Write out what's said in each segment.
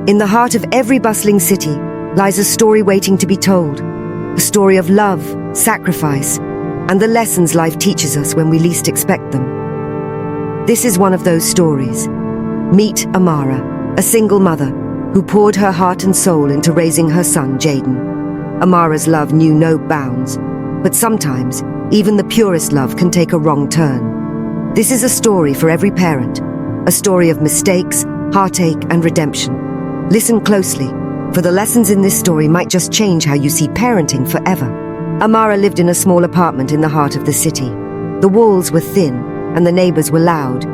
In the heart of every bustling city lies a story waiting to be told. A story of love, sacrifice, and the lessons life teaches us when we least expect them. This is one of those stories. Meet Amara, a single mother who poured her heart and soul into raising her son, Jaden. Amara's love knew no bounds, but sometimes even the purest love can take a wrong turn. This is a story for every parent, a story of mistakes, heartache, and redemption. Listen closely, for the lessons in this story might just change how you see parenting forever. Amara lived in a small apartment in the heart of the city. The walls were thin, and the neighbors were loud,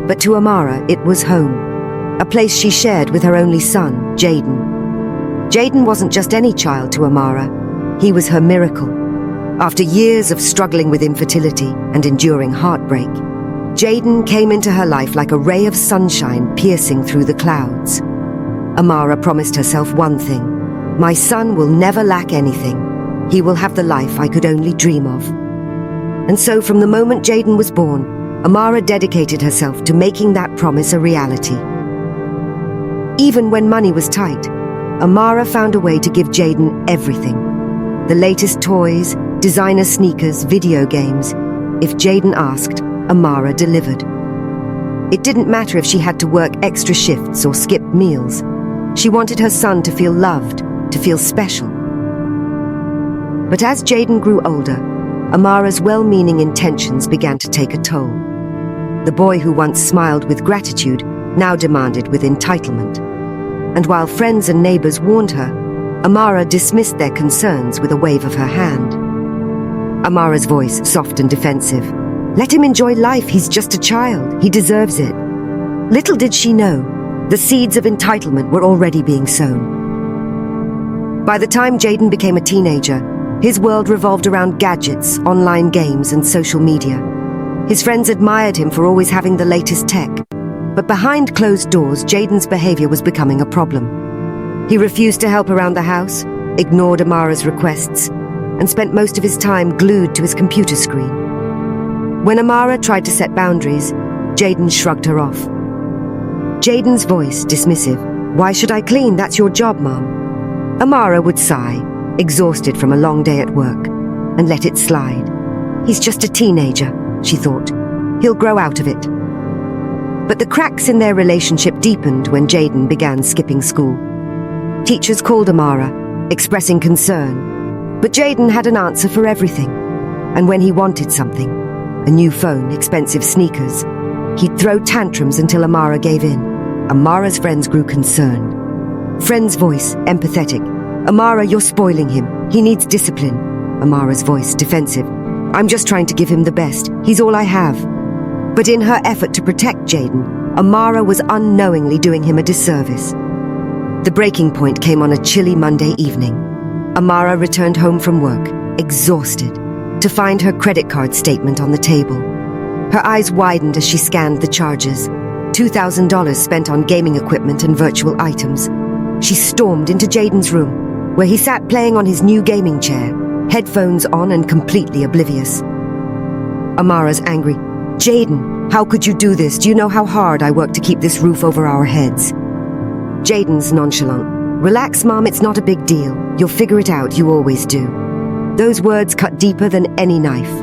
but to Amara it was home. A place she shared with her only son, Jaden. Jaden wasn't just any child to Amara. He was her miracle. After years of struggling with infertility and enduring heartbreak, Jaden came into her life like a ray of sunshine piercing through the clouds. Amara promised herself one thing: my son will never lack anything. He will have the life I could only dream of. And so from the moment Jaden was born, Amara dedicated herself to making that promise a reality. Even when money was tight, Amara found a way to give Jaden everything. The latest toys, designer sneakers, video games. If Jaden asked, Amara delivered. It didn't matter if she had to work extra shifts or skip meals. She wanted her son to feel loved, to feel special. But as Jaden grew older, Amara's well-meaning intentions began to take a toll. The boy who once smiled with gratitude now demanded with entitlement. And while friends and neighbors warned her, Amara dismissed their concerns with a wave of her hand. Amara's voice, soft and defensive. Let him enjoy life, he's just a child, he deserves it. Little did she know, the seeds of entitlement were already being sown. By the time Jaden became a teenager, his world revolved around gadgets, online games, and social media. His friends admired him for always having the latest tech. But behind closed doors, Jaden's behavior was becoming a problem. He refused to help around the house, ignored Amara's requests, and spent most of his time glued to his computer screen. When Amara tried to set boundaries, Jaden shrugged her off. Jaden's voice, dismissive. Why should I clean? That's your job, Mom. Amara would sigh, exhausted from a long day at work, and let it slide. He's just a teenager, she thought. He'll grow out of it. But the cracks in their relationship deepened when Jaden began skipping school. Teachers called Amara, expressing concern, but Jaden had an answer for everything. And when he wanted something, a new phone, expensive sneakers, he'd throw tantrums until Amara gave in. Amara's friends grew concerned. Friend's voice, empathetic. Amara, you're spoiling him. He needs discipline. Amara's voice, defensive. I'm just trying to give him the best. He's all I have. But in her effort to protect Jaden, Amara was unknowingly doing him a disservice. The breaking point came on a chilly Monday evening. Amara returned home from work, exhausted, to find her credit card statement on the table. Her eyes widened as she scanned the charges. $2,000 spent on gaming equipment and virtual items. She stormed into Jaden's room, where he sat playing on his new gaming chair, headphones on and completely oblivious. Amara's angry. Jaden, how could you do this? Do you know how hard I work to keep this roof over our heads? Jaden's nonchalant. Relax, Mom, it's not a big deal. You'll figure it out, you always do. Those words cut deeper than any knife.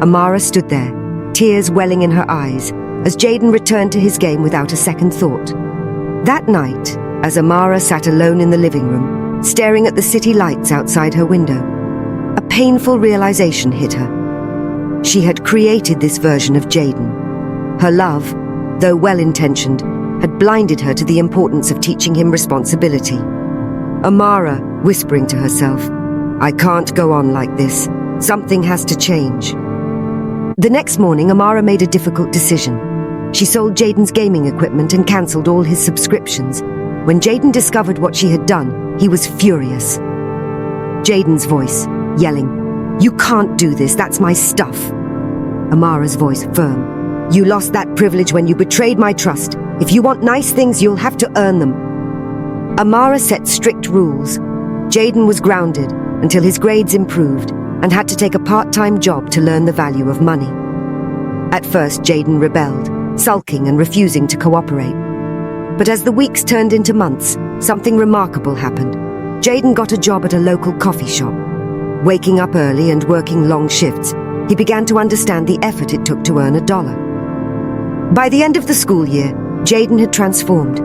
Amara stood there, tears welling in her eyes, as Jaden returned to his game without a second thought. That night, as Amara sat alone in the living room, staring at the city lights outside her window, a painful realization hit her. She had created this version of Jaden. Her love, though well-intentioned, had blinded her to the importance of teaching him responsibility. Amara, whispering to herself, I can't go on like this. Something has to change. The next morning, Amara made a difficult decision. She sold Jaden's gaming equipment and cancelled all his subscriptions. When Jaden discovered what she had done, he was furious. Jaden's voice, yelling, You can't do this, that's my stuff. Amara's voice, firm. You lost that privilege when you betrayed my trust. If you want nice things, you'll have to earn them. Amara set strict rules. Jaden was grounded until his grades improved and had to take a part-time job to learn the value of money. At first, Jaden rebelled, sulking and refusing to cooperate. But as the weeks turned into months, something remarkable happened. Jaden got a job at a local coffee shop. Waking up early and working long shifts, he began to understand the effort it took to earn $1. By the end of the school year, Jaden had transformed.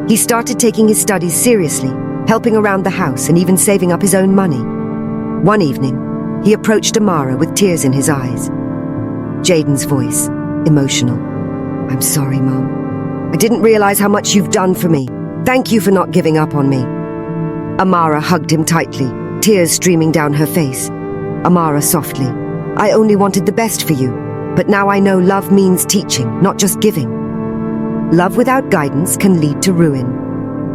He started taking his studies seriously, helping around the house and even saving up his own money. One evening, he approached Amara with tears in his eyes. Jaden's voice, emotional. "I'm sorry, Mom. I didn't realize how much you've done for me. Thank you for not giving up on me." Amara hugged him tightly, tears streaming down her face. Amara softly, "I only wanted the best for you, but now I know love means teaching, not just giving." Love without guidance can lead to ruin.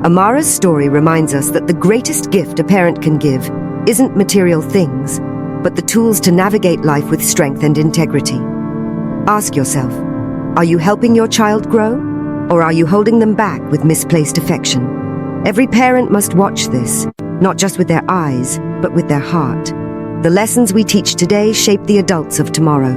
Amara's story reminds us that the greatest gift a parent can give isn't material things, but the tools to navigate life with strength and integrity. Ask yourself, are you helping your child grow, or are you holding them back with misplaced affection? Every parent must watch this, not just with their eyes, but with their heart. The lessons we teach today shape the adults of tomorrow.